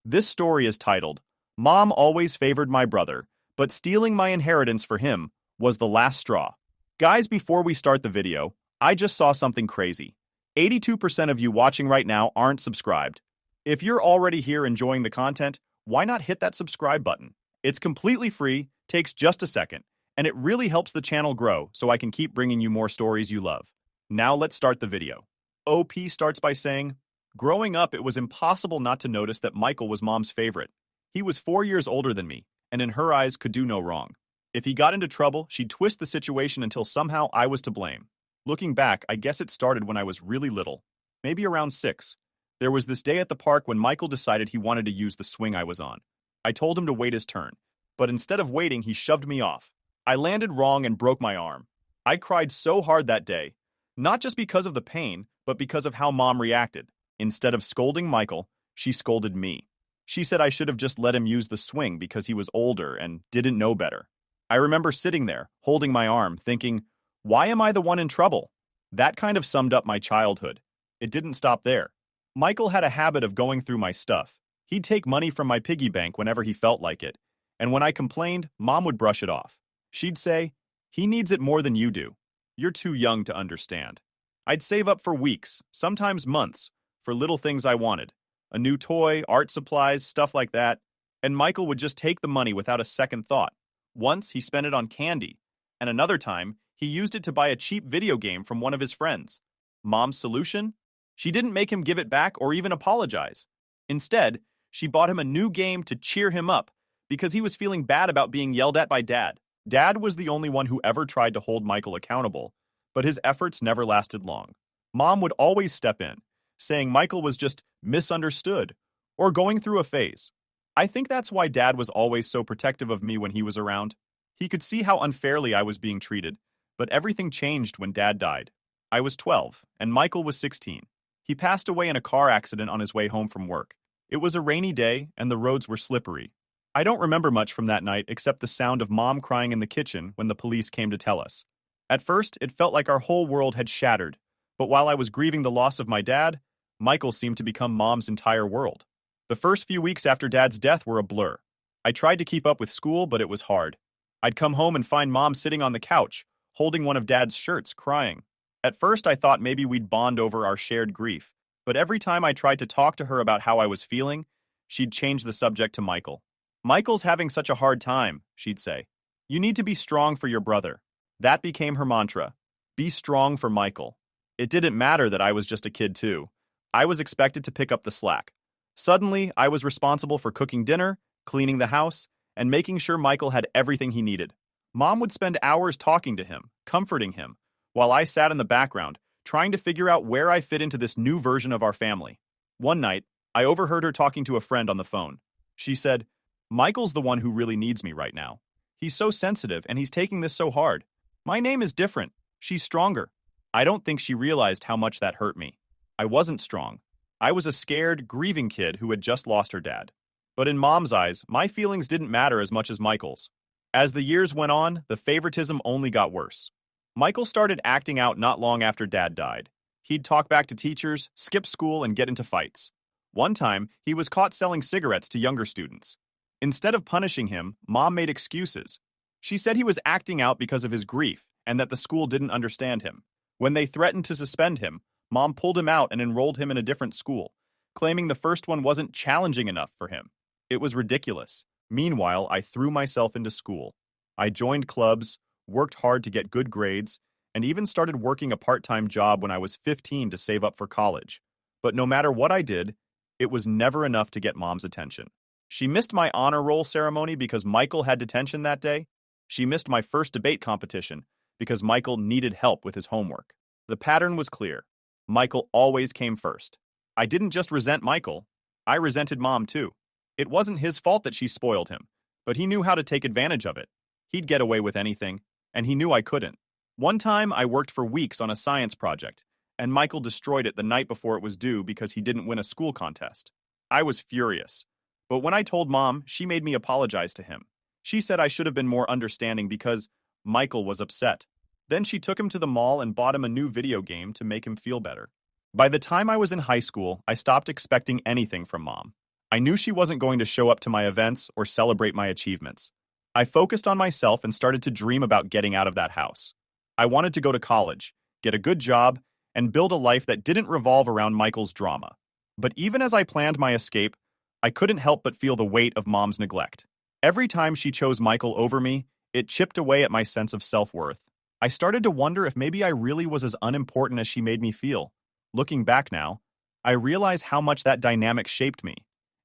This story is titled, Mom Always Favored My Brother, but Stealing My Inheritance for Him Was the Last Straw. Guys, before we start the video, I just saw something crazy. 82% of you watching right now aren't subscribed. If you're already here enjoying the content, why not hit that subscribe button? It's completely free, takes just a second, and it really helps the channel grow so I can keep bringing you more stories you love. Now let's start the video. OP starts by saying, growing up, it was impossible not to notice that Michael was Mom's favorite. He was 4 years older than me, and in her eyes could do no wrong. If he got into trouble, she'd twist the situation until somehow I was to blame. Looking back, I guess it started when I was really little, maybe around 6. There was this day at the park when Michael decided he wanted to use the swing I was on. I told him to wait his turn, but instead of waiting, he shoved me off. I landed wrong and broke my arm. I cried so hard that day, not just because of the pain, but because of how Mom reacted. Instead of scolding Michael, she scolded me. She said I should have just let him use the swing because he was older and didn't know better. I remember sitting there, holding my arm, thinking, why am I the one in trouble? That kind of summed up my childhood. It didn't stop there. Michael had a habit of going through my stuff. He'd take money from my piggy bank whenever he felt like it, and when I complained, Mom would brush it off. She'd say, he needs it more than you do. You're too young to understand. I'd save up for weeks, sometimes months, for little things I wanted. A new toy, art supplies, stuff like that. And Michael would just take the money without a second thought. Once, he spent it on candy. And another time, he used it to buy a cheap video game from one of his friends. Mom's solution? She didn't make him give it back or even apologize. Instead, she bought him a new game to cheer him up because he was feeling bad about being yelled at by Dad. Dad was the only one who ever tried to hold Michael accountable, but his efforts never lasted long. Mom would always step in, saying Michael was just misunderstood or going through a phase. I think that's why Dad was always so protective of me when he was around. He could see how unfairly I was being treated, but everything changed when Dad died. I was 12, and Michael was 16. He passed away in a car accident on his way home from work. It was a rainy day, and the roads were slippery. I don't remember much from that night except the sound of Mom crying in the kitchen when the police came to tell us. At first, it felt like our whole world had shattered, but while I was grieving the loss of my dad, Michael seemed to become Mom's entire world. The first few weeks after Dad's death were a blur. I tried to keep up with school, but it was hard. I'd come home and find Mom sitting on the couch, holding one of Dad's shirts, crying. At first, I thought maybe we'd bond over our shared grief, but every time I tried to talk to her about how I was feeling, she'd change the subject to Michael. Michael's having such a hard time, she'd say. You need to be strong for your brother. That became her mantra. Be strong for Michael. It didn't matter that I was just a kid too. I was expected to pick up the slack. Suddenly, I was responsible for cooking dinner, cleaning the house, and making sure Michael had everything he needed. Mom would spend hours talking to him, comforting him, while I sat in the background, trying to figure out where I fit into this new version of our family. One night, I overheard her talking to a friend on the phone. She said, Michael's the one who really needs me right now. He's so sensitive and he's taking this so hard. My name is different. She's stronger. I don't think she realized how much that hurt me. I wasn't strong. I was a scared, grieving kid who had just lost her dad. But in Mom's eyes, my feelings didn't matter as much as Michael's. As the years went on, the favoritism only got worse. Michael started acting out not long after Dad died. He'd talk back to teachers, skip school, and get into fights. One time, he was caught selling cigarettes to younger students. Instead of punishing him, Mom made excuses. She said he was acting out because of his grief and that the school didn't understand him. When they threatened to suspend him, Mom pulled him out and enrolled him in a different school, claiming the first one wasn't challenging enough for him. It was ridiculous. Meanwhile, I threw myself into school. I joined clubs, worked hard to get good grades, and even started working a part-time job when I was 15 to save up for college. But no matter what I did, it was never enough to get Mom's attention. She missed my honor roll ceremony because Michael had detention that day. She missed my first debate competition because Michael needed help with his homework. The pattern was clear. Michael always came first. I didn't just resent Michael, I resented Mom too. It wasn't his fault that she spoiled him, but he knew how to take advantage of it. He'd get away with anything, and he knew I couldn't. One time, I worked for weeks on a science project, and Michael destroyed it the night before it was due because he didn't win a school contest. I was furious. But when I told Mom, she made me apologize to him. She said I should have been more understanding because Michael was upset. Then she took him to the mall and bought him a new video game to make him feel better. By the time I was in high school, I stopped expecting anything from Mom. I knew she wasn't going to show up to my events or celebrate my achievements. I focused on myself and started to dream about getting out of that house. I wanted to go to college, get a good job, and build a life that didn't revolve around Michael's drama. But even as I planned my escape, I couldn't help but feel the weight of Mom's neglect. Every time she chose Michael over me, it chipped away at my sense of self-worth. I started to wonder if maybe I really was as unimportant as she made me feel. Looking back now, I realize how much that dynamic shaped me.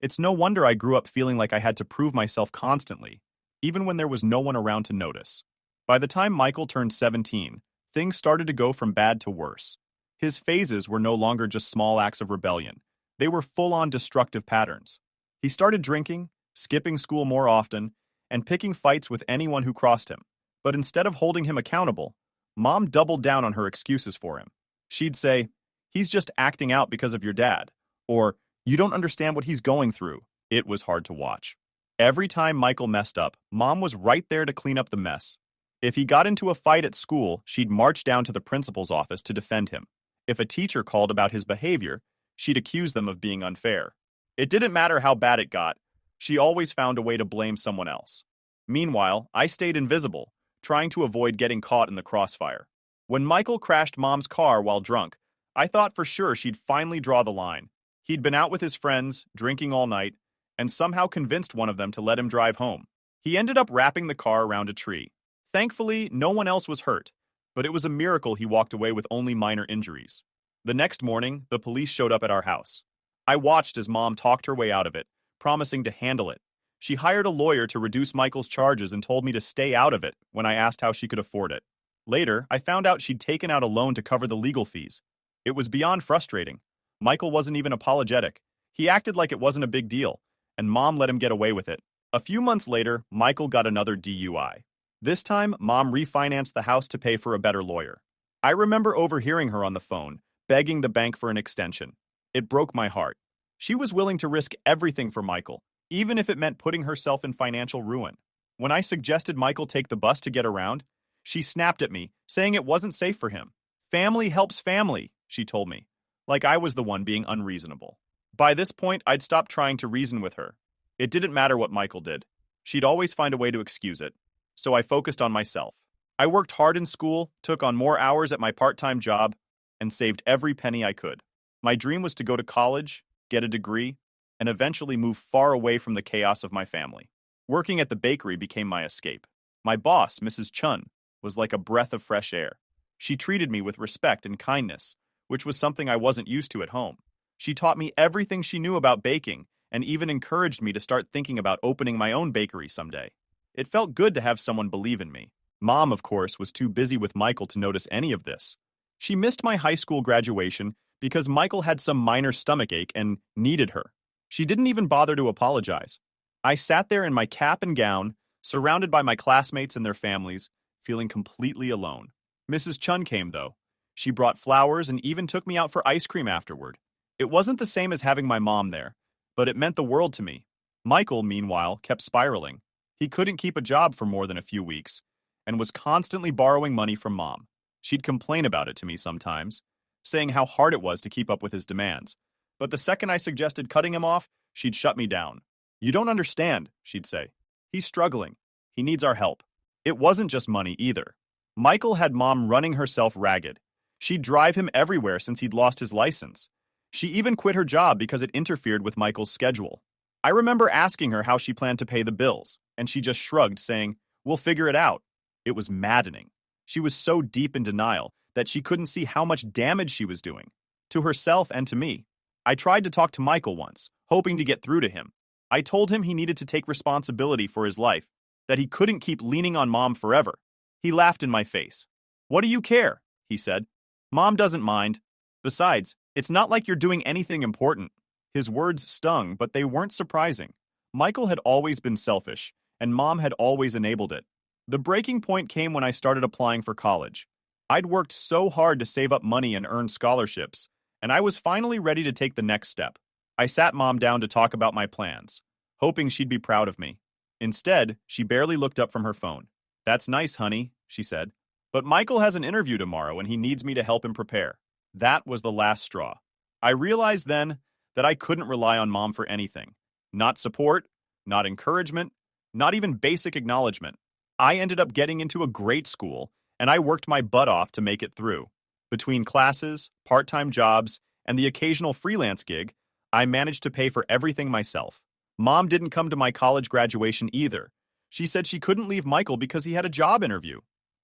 It's no wonder I grew up feeling like I had to prove myself constantly, even when there was no one around to notice. By the time Michael turned 17, things started to go from bad to worse. His phases were no longer just small acts of rebellion. They were full-on destructive patterns. He started drinking, skipping school more often, and picking fights with anyone who crossed him. But instead of holding him accountable, Mom doubled down on her excuses for him. She'd say, "He's just acting out because of your dad," or "You don't understand what he's going through." It was hard to watch. Every time Michael messed up, Mom was right there to clean up the mess. If he got into a fight at school, she'd march down to the principal's office to defend him. If a teacher called about his behavior, she'd accuse them of being unfair. It didn't matter how bad it got, she always found a way to blame someone else. Meanwhile, I stayed invisible, trying to avoid getting caught in the crossfire. When Michael crashed Mom's car while drunk, I thought for sure she'd finally draw the line. He'd been out with his friends, drinking all night, and somehow convinced one of them to let him drive home. He ended up wrapping the car around a tree. Thankfully, no one else was hurt, but it was a miracle he walked away with only minor injuries. The next morning, the police showed up at our house. I watched as Mom talked her way out of it, promising to handle it. She hired a lawyer to reduce Michael's charges and told me to stay out of it when I asked how she could afford it. Later, I found out she'd taken out a loan to cover the legal fees. It was beyond frustrating. Michael wasn't even apologetic. He acted like it wasn't a big deal, and Mom let him get away with it. A few months later, Michael got another DUI. This time, Mom refinanced the house to pay for a better lawyer. I remember overhearing her on the phone, begging the bank for an extension. It broke my heart. She was willing to risk everything for Michael, even if it meant putting herself in financial ruin. When I suggested Michael take the bus to get around, she snapped at me, saying it wasn't safe for him. "Family helps family," she told me, like I was the one being unreasonable. By this point, I'd stopped trying to reason with her. It didn't matter what Michael did. She'd always find a way to excuse it. So I focused on myself. I worked hard in school, took on more hours at my part-time job, and saved every penny I could. My dream was to go to college, get a degree, and eventually move far away from the chaos of my family. Working at the bakery became my escape. My boss, Mrs. Chun, was like a breath of fresh air. She treated me with respect and kindness, which was something I wasn't used to at home. She taught me everything she knew about baking and even encouraged me to start thinking about opening my own bakery someday. It felt good to have someone believe in me. Mom, of course, was too busy with Michael to notice any of this. She missed my high school graduation because Michael had some minor stomachache and needed her. She didn't even bother to apologize. I sat there in my cap and gown, surrounded by my classmates and their families, feeling completely alone. Mrs. Chun came, though. She brought flowers and even took me out for ice cream afterward. It wasn't the same as having my mom there, but it meant the world to me. Michael, meanwhile, kept spiraling. He couldn't keep a job for more than a few weeks, and was constantly borrowing money from Mom. She'd complain about it to me sometimes, saying how hard it was to keep up with his demands. But the second I suggested cutting him off, she'd shut me down. "You don't understand," she'd say. "He's struggling. He needs our help." It wasn't just money either. Michael had Mom running herself ragged. She'd drive him everywhere since he'd lost his license. She even quit her job because it interfered with Michael's schedule. I remember asking her how she planned to pay the bills, and she just shrugged, saying, "We'll figure it out." It was maddening. She was so deep in denial that she couldn't see how much damage she was doing, to herself and to me. I tried to talk to Michael once, hoping to get through to him. I told him he needed to take responsibility for his life, that he couldn't keep leaning on Mom forever. He laughed in my face. "What do you care?" he said. "Mom doesn't mind. Besides, it's not like you're doing anything important." His words stung, but they weren't surprising. Michael had always been selfish, and Mom had always enabled it. The breaking point came when I started applying for college. I'd worked so hard to save up money and earn scholarships, and I was finally ready to take the next step. I sat Mom down to talk about my plans, hoping she'd be proud of me. Instead, she barely looked up from her phone. "That's nice, honey," she said. "But Michael has an interview tomorrow and he needs me to help him prepare." That was the last straw. I realized then that I couldn't rely on Mom for anything. Not support, not encouragement, not even basic acknowledgement. I ended up getting into a great school, and I worked my butt off to make it through. Between classes, part-time jobs, and the occasional freelance gig, I managed to pay for everything myself. Mom didn't come to my college graduation either. She said she couldn't leave Michael because he had a job interview.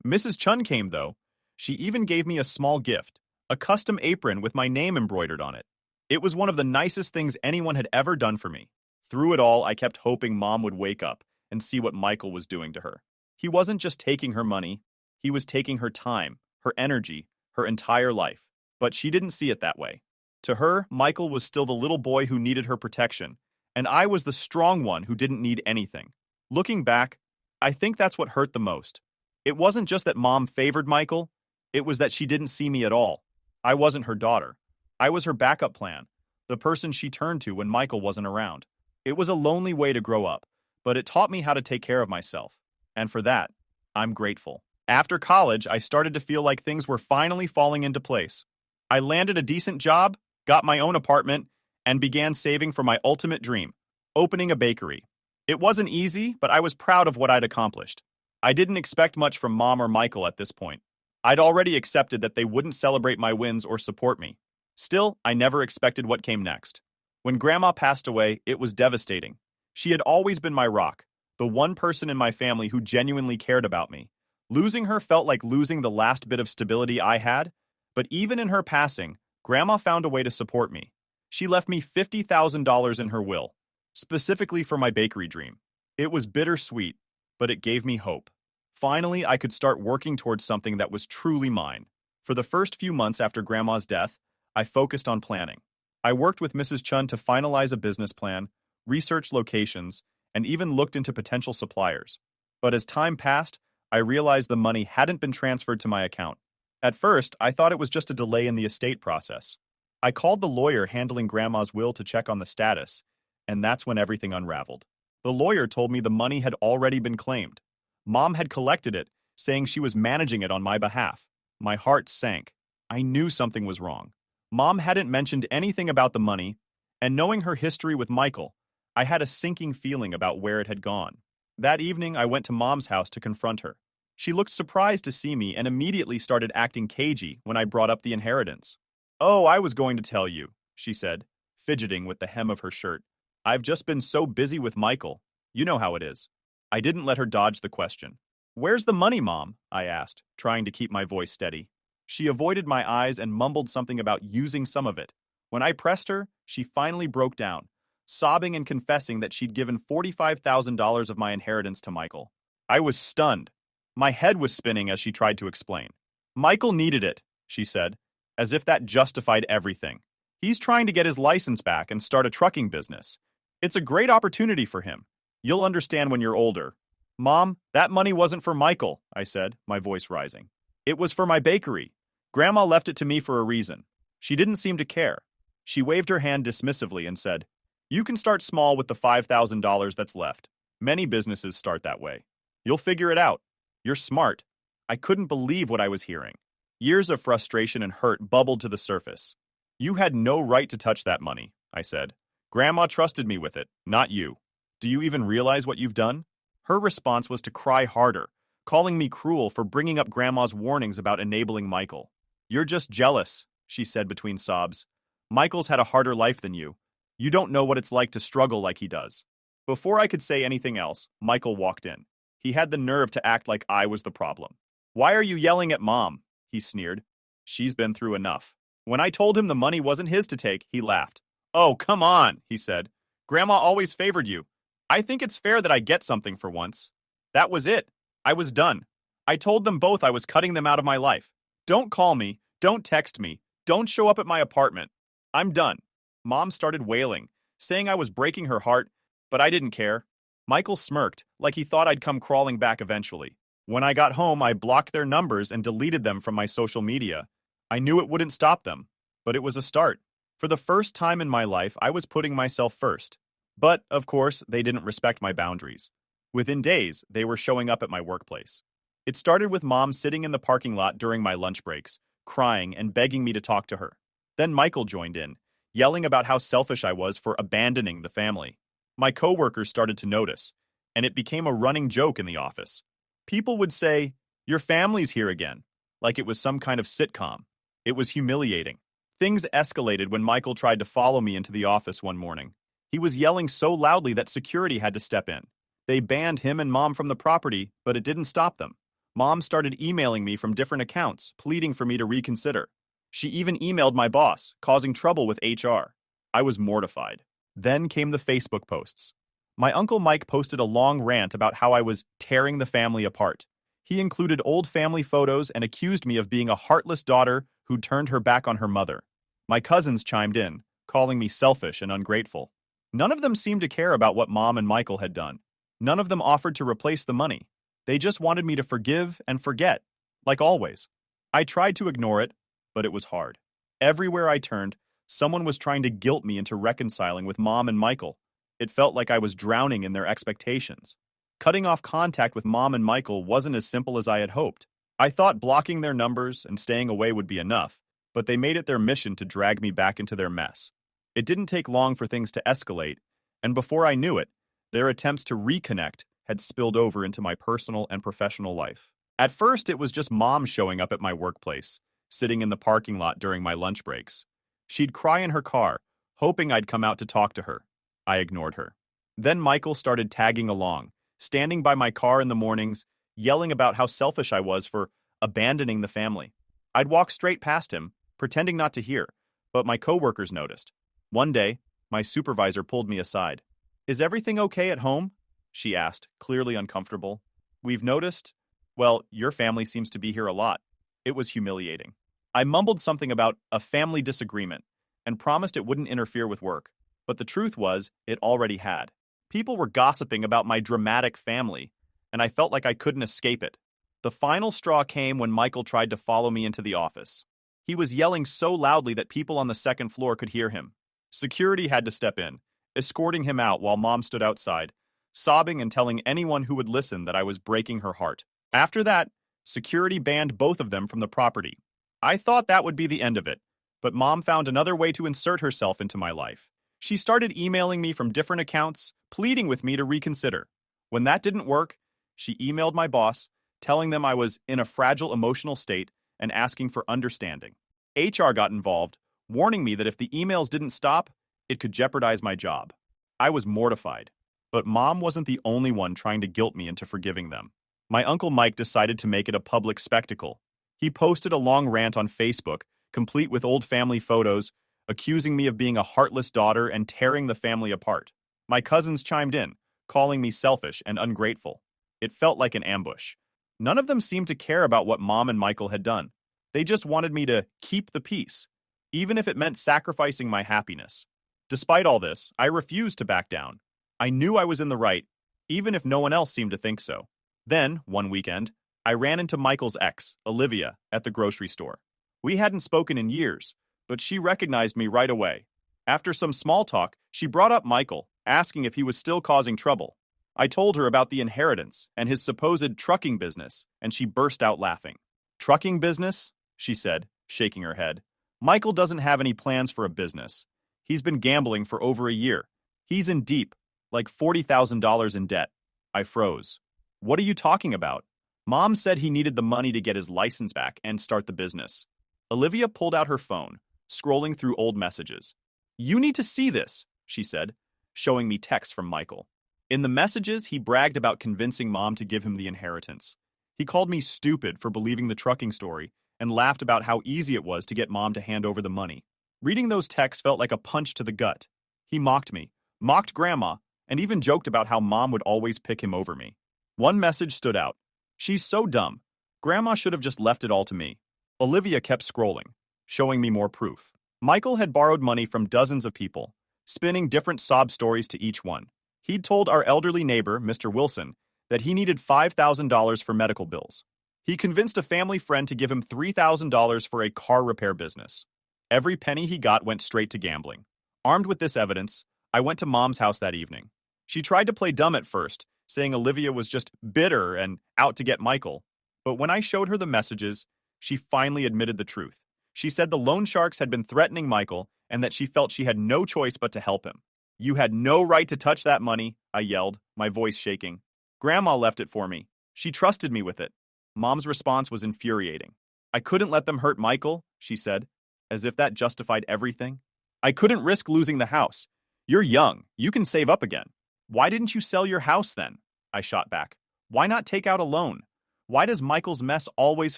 Mrs. Chun came, though. She even gave me a small gift, a custom apron with my name embroidered on it. It was one of the nicest things anyone had ever done for me. Through it all, I kept hoping Mom would wake up and see what Michael was doing to her. He wasn't just taking her money, he was taking her time, her energy, her entire life. But she didn't see it that way. To her, Michael was still the little boy who needed her protection, and I was the strong one who didn't need anything. Looking back, I think that's what hurt the most. It wasn't just that Mom favored Michael, it was that she didn't see me at all. I wasn't her daughter. I was her backup plan, the person she turned to when Michael wasn't around. It was a lonely way to grow up, but it taught me how to take care of myself. And for that, I'm grateful. After college, I started to feel like things were finally falling into place. I landed a decent job, got my own apartment, and began saving for my ultimate dream, opening a bakery. It wasn't easy, but I was proud of what I'd accomplished. I didn't expect much from Mom or Michael at this point. I'd already accepted that they wouldn't celebrate my wins or support me. Still, I never expected what came next. When Grandma passed away, it was devastating. She had always been my rock, the one person in my family who genuinely cared about me. Losing her felt like losing the last bit of stability I had, but even in her passing, Grandma found a way to support me. She left me $50,000 in her will, specifically for my bakery dream. It was bittersweet, but it gave me hope. Finally, I could start working towards something that was truly mine. For the first few months after Grandma's death, I focused on planning. I worked with Mrs. Chun to finalize a business plan, researched locations, and even looked into potential suppliers. But as time passed, I realized the money hadn't been transferred to my account. At first, I thought it was just a delay in the estate process. I called the lawyer handling Grandma's will to check on the status, and that's when everything unraveled. The lawyer told me the money had already been claimed. Mom had collected it, saying she was managing it on my behalf. My heart sank. I knew something was wrong. Mom hadn't mentioned anything about the money, and knowing her history with Michael, I had a sinking feeling about where it had gone. That evening, I went to Mom's house to confront her. She looked surprised to see me and immediately started acting cagey when I brought up the inheritance. "Oh, I was going to tell you," she said, fidgeting with the hem of her shirt. "I've just been so busy with Michael. You know how it is." I didn't let her dodge the question. "Where's the money, Mom?" I asked, trying to keep my voice steady. She avoided my eyes and mumbled something about using some of it. When I pressed her, she finally broke down, sobbing and confessing that she'd given $45,000 of my inheritance to Michael. I was stunned. My head was spinning as she tried to explain. "Michael needed it," she said, as if that justified everything. "He's trying to get his license back and start a trucking business. It's a great opportunity for him. You'll understand when you're older." "Mom, that money wasn't for Michael," I said, my voice rising. "It was for my bakery. Grandma left it to me for a reason." She didn't seem to care. She waved her hand dismissively and said, "You can start small with the $5,000 that's left. Many businesses start that way. You'll figure it out. You're smart." I couldn't believe what I was hearing. Years of frustration and hurt bubbled to the surface. "You had no right to touch that money," I said. "Grandma trusted me with it, not you. Do you even realize what you've done?" Her response was to cry harder, calling me cruel for bringing up Grandma's warnings about enabling Michael. "You're just jealous," she said between sobs. "Michael's had a harder life than you. You don't know what it's like to struggle like he does." Before I could say anything else, Michael walked in. He had the nerve to act like I was the problem. "Why are you yelling at Mom?" he sneered. "She's been through enough." When I told him the money wasn't his to take, he laughed. "Oh, come on," he said. "Grandma always favored you. I think it's fair that I get something for once." That was it. I was done. I told them both I was cutting them out of my life. "Don't call me. Don't text me. Don't show up at my apartment. I'm done." Mom started wailing, saying I was breaking her heart, but I didn't care. Michael smirked, like he thought I'd come crawling back eventually. When I got home, I blocked their numbers and deleted them from my social media. I knew it wouldn't stop them, but it was a start. For the first time in my life, I was putting myself first. But, of course, they didn't respect my boundaries. Within days, they were showing up at my workplace. It started with Mom sitting in the parking lot during my lunch breaks, crying and begging me to talk to her. Then Michael joined in, yelling about how selfish I was for abandoning the family. My coworkers started to notice, and it became a running joke in the office. People would say, "Your family's here again," like it was some kind of sitcom. It was humiliating. Things escalated when Michael tried to follow me into the office one morning. He was yelling so loudly that security had to step in. They banned him and Mom from the property, but it didn't stop them. Mom started emailing me from different accounts, pleading for me to reconsider. She even emailed my boss, causing trouble with HR. I was mortified. Then came the Facebook posts. My Uncle Mike posted a long rant about how I was tearing the family apart. He included old family photos and accused me of being a heartless daughter who turned her back on her mother. My cousins chimed in, calling me selfish and ungrateful. None of them seemed to care about what Mom and Michael had done. None of them offered to replace the money. They just wanted me to forgive and forget, like always. I tried to ignore it, but it was hard. Everywhere I turned, someone was trying to guilt me into reconciling with Mom and Michael. It felt like I was drowning in their expectations. Cutting off contact with Mom and Michael wasn't as simple as I had hoped. I thought blocking their numbers and staying away would be enough, but they made it their mission to drag me back into their mess. It didn't take long for things to escalate, and before I knew it, their attempts to reconnect had spilled over into my personal and professional life. At first, it was just Mom showing up at my workplace, sitting in the parking lot during my lunch breaks. She'd cry in her car, hoping I'd come out to talk to her. I ignored her. Then Michael started tagging along, standing by my car in the mornings, yelling about how selfish I was for abandoning the family. I'd walk straight past him, pretending not to hear, but my coworkers noticed. One day, my supervisor pulled me aside. "Is everything okay at home?" she asked, clearly uncomfortable. "We've noticed, well, your family seems to be here a lot." It was humiliating. I mumbled something about a family disagreement and promised it wouldn't interfere with work, but the truth was, it already had. People were gossiping about my dramatic family, and I felt like I couldn't escape it. The final straw came when Michael tried to follow me into the office. He was yelling so loudly that people on the second floor could hear him. Security had to step in, escorting him out while Mom stood outside, sobbing and telling anyone who would listen that I was breaking her heart. After that, security banned both of them from the property. I thought that would be the end of it, but Mom found another way to insert herself into my life. She started emailing me from different accounts, pleading with me to reconsider. When that didn't work, she emailed my boss, telling them I was in a fragile emotional state and asking for understanding. HR got involved, warning me that if the emails didn't stop, it could jeopardize my job. I was mortified, but Mom wasn't the only one trying to guilt me into forgiving them. My Uncle Mike decided to make it a public spectacle. He posted a long rant on Facebook, complete with old family photos, accusing me of being a heartless daughter and tearing the family apart. My cousins chimed in, calling me selfish and ungrateful. It felt like an ambush. None of them seemed to care about what Mom and Michael had done. They just wanted me to keep the peace, even if it meant sacrificing my happiness. Despite all this, I refused to back down. I knew I was in the right, even if no one else seemed to think so. Then, one weekend, I ran into Michael's ex, Olivia, at the grocery store. We hadn't spoken in years, but she recognized me right away. After some small talk, she brought up Michael, asking if he was still causing trouble. I told her about the inheritance and his supposed trucking business, and she burst out laughing. "Trucking business?" she said, shaking her head. "Michael doesn't have any plans for a business. He's been gambling for over a year. He's in deep, like $40,000 in debt." I froze. "What are you talking about?" "Mom said he needed the money to get his license back and start the business." Olivia pulled out her phone, scrolling through old messages. "You need to see this," she said, showing me texts from Michael. In the messages, he bragged about convincing Mom to give him the inheritance. He called me stupid for believing the trucking story and laughed about how easy it was to get Mom to hand over the money. Reading those texts felt like a punch to the gut. He mocked me, mocked Grandma, and even joked about how Mom would always pick him over me. One message stood out. "She's so dumb. Grandma should have just left it all to me." Olivia kept scrolling, showing me more proof. Michael had borrowed money from dozens of people, spinning different sob stories to each one. He'd told our elderly neighbor, Mr. Wilson, that he needed $5,000 for medical bills. He convinced a family friend to give him $3,000 for a car repair business. Every penny he got went straight to gambling. Armed with this evidence, I went to Mom's house that evening. She tried to play dumb at first, saying Olivia was just bitter and out to get Michael. But when I showed her the messages, she finally admitted the truth. She said the loan sharks had been threatening Michael and that she felt she had no choice but to help him. You had no right to touch that money, I yelled, my voice shaking. Grandma left it for me. She trusted me with it. Mom's response was infuriating. I couldn't let them hurt Michael, she said, as if that justified everything. I couldn't risk losing the house. You're young. You can save up again. Why didn't you sell your house then? I shot back. Why not take out a loan? Why does Michael's mess always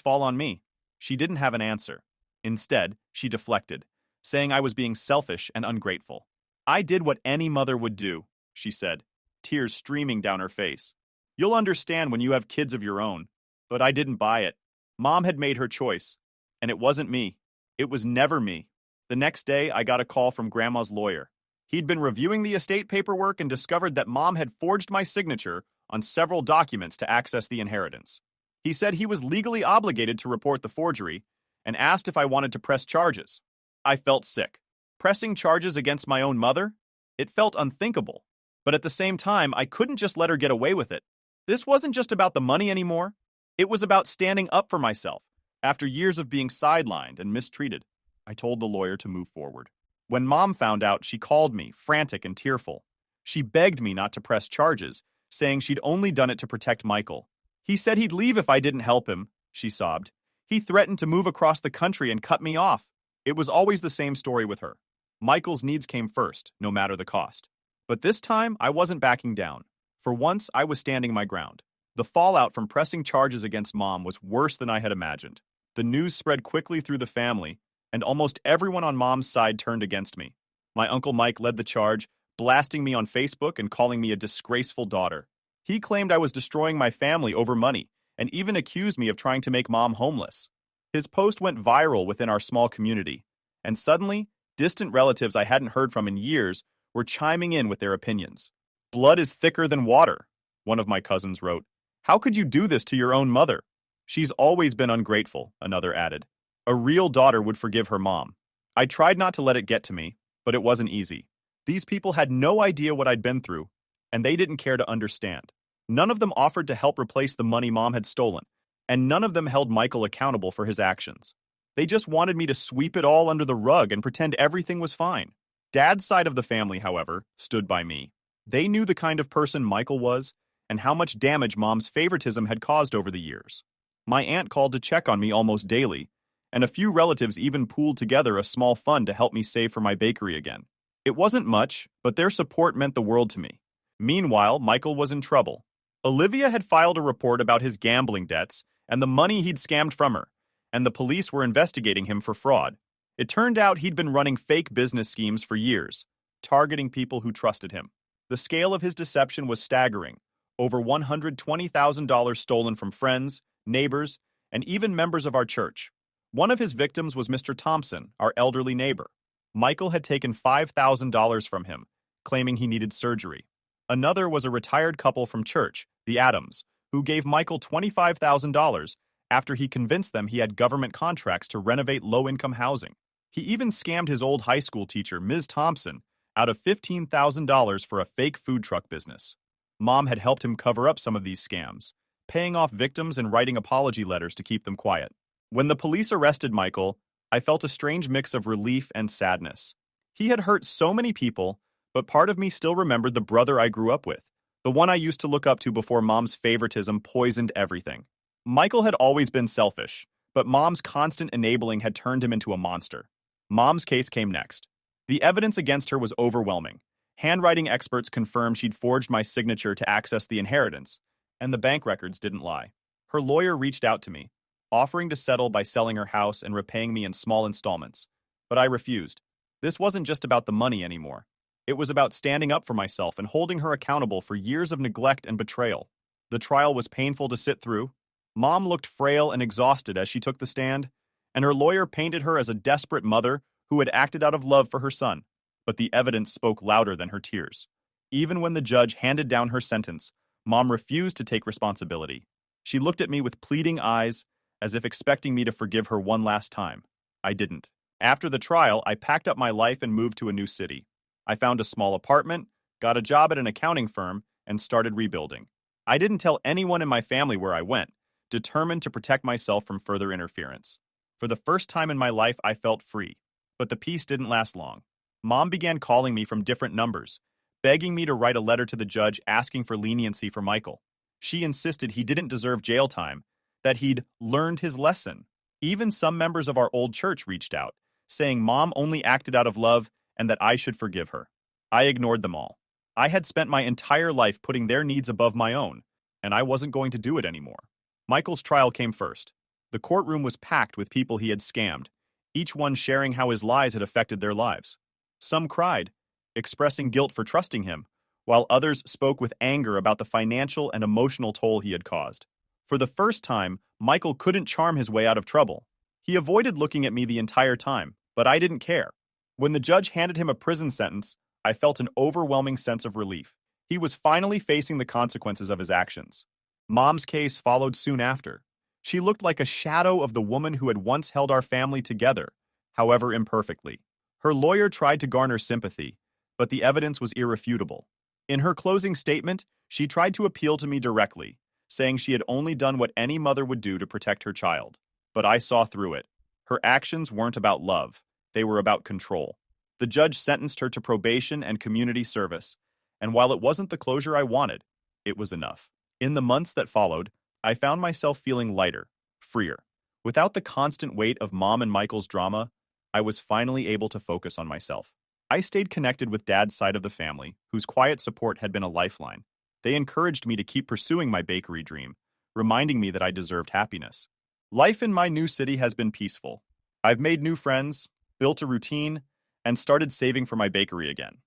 fall on me? She didn't have an answer. Instead, she deflected, saying I was being selfish and ungrateful. I did what any mother would do, she said, tears streaming down her face. You'll understand when you have kids of your own. But I didn't buy it. Mom had made her choice. And it wasn't me. It was never me. The next day, I got a call from Grandma's lawyer. He'd been reviewing the estate paperwork and discovered that Mom had forged my signature on several documents to access the inheritance. He said he was legally obligated to report the forgery and asked if I wanted to press charges. I felt sick. Pressing charges against my own mother? It felt unthinkable. But at the same time, I couldn't just let her get away with it. This wasn't just about the money anymore. It was about standing up for myself after years of being sidelined and mistreated. I told the lawyer to move forward. When Mom found out, she called me, frantic and tearful. She begged me not to press charges, saying she'd only done it to protect Michael. He said he'd leave if I didn't help him, she sobbed. He threatened to move across the country and cut me off. It was always the same story with her. Michael's needs came first, no matter the cost. But this time, I wasn't backing down. For once, I was standing my ground. The fallout from pressing charges against Mom was worse than I had imagined. The news spread quickly through the family, and almost everyone on Mom's side turned against me. My Uncle Mike led the charge, blasting me on Facebook and calling me a disgraceful daughter. He claimed I was destroying my family over money, and even accused me of trying to make Mom homeless. His post went viral within our small community, and suddenly, distant relatives I hadn't heard from in years were chiming in with their opinions. Blood is thicker than water, one of my cousins wrote. How could you do this to your own mother? She's always been ungrateful, another added. A real daughter would forgive her mom. I tried not to let it get to me, but it wasn't easy. These people had no idea what I'd been through, and they didn't care to understand. None of them offered to help replace the money Mom had stolen, and none of them held Michael accountable for his actions. They just wanted me to sweep it all under the rug and pretend everything was fine. Dad's side of the family, however, stood by me. They knew the kind of person Michael was and how much damage Mom's favoritism had caused over the years. My aunt called to check on me almost daily, and a few relatives even pooled together a small fund to help me save for my bakery again. It wasn't much, but their support meant the world to me. Meanwhile, Michael was in trouble. Olivia had filed a report about his gambling debts and the money he'd scammed from her, and the police were investigating him for fraud. It turned out he'd been running fake business schemes for years, targeting people who trusted him. The scale of his deception was staggering. Over $120,000 stolen from friends, neighbors, and even members of our church. One of his victims was Mr. Thompson, our elderly neighbor. Michael had taken $5,000 from him, claiming he needed surgery. Another was a retired couple from church, the Adams, who gave Michael $25,000 after he convinced them he had government contracts to renovate low-income housing. He even scammed his old high school teacher, Ms. Thompson, out of $15,000 for a fake food truck business. Mom had helped him cover up some of these scams, paying off victims and writing apology letters to keep them quiet. When the police arrested Michael, I felt a strange mix of relief and sadness. He had hurt so many people, but part of me still remembered the brother I grew up with, the one I used to look up to before Mom's favoritism poisoned everything. Michael had always been selfish, but Mom's constant enabling had turned him into a monster. Mom's case came next. The evidence against her was overwhelming. Handwriting experts confirmed she'd forged my signature to access the inheritance, and the bank records didn't lie. Her lawyer reached out to me, offering to settle by selling her house and repaying me in small installments. But I refused. This wasn't just about the money anymore. It was about standing up for myself and holding her accountable for years of neglect and betrayal. The trial was painful to sit through. Mom looked frail and exhausted as she took the stand, and her lawyer painted her as a desperate mother who had acted out of love for her son. But the evidence spoke louder than her tears. Even when the judge handed down her sentence, Mom refused to take responsibility. She looked at me with pleading eyes, as if expecting me to forgive her one last time. I didn't. After the trial, I packed up my life and moved to a new city. I found a small apartment, got a job at an accounting firm, and started rebuilding. I didn't tell anyone in my family where I went, determined to protect myself from further interference. For the first time in my life, I felt free. But the peace didn't last long. Mom began calling me from different numbers, begging me to write a letter to the judge asking for leniency for Michael. She insisted he didn't deserve jail time, that he'd learned his lesson. Even some members of our old church reached out, saying Mom only acted out of love and that I should forgive her. I ignored them all. I had spent my entire life putting their needs above my own, and I wasn't going to do it anymore. Michael's trial came first. The courtroom was packed with people he had scammed, each one sharing how his lies had affected their lives. Some cried, expressing guilt for trusting him, while others spoke with anger about the financial and emotional toll he had caused. For the first time, Michael couldn't charm his way out of trouble. He avoided looking at me the entire time, but I didn't care. When the judge handed him a prison sentence, I felt an overwhelming sense of relief. He was finally facing the consequences of his actions. Mom's case followed soon after. She looked like a shadow of the woman who had once held our family together, however imperfectly. Her lawyer tried to garner sympathy, but the evidence was irrefutable. In her closing statement, she tried to appeal to me directly, saying she had only done what any mother would do to protect her child. But I saw through it. Her actions weren't about love. They were about control. The judge sentenced her to probation and community service, and while it wasn't the closure I wanted, it was enough. In the months that followed, I found myself feeling lighter, freer. Without the constant weight of Mom and Michael's drama, I was finally able to focus on myself. I stayed connected with Dad's side of the family, whose quiet support had been a lifeline. They encouraged me to keep pursuing my bakery dream, reminding me that I deserved happiness. Life in my new city has been peaceful. I've made new friends, built a routine, and started saving for my bakery again.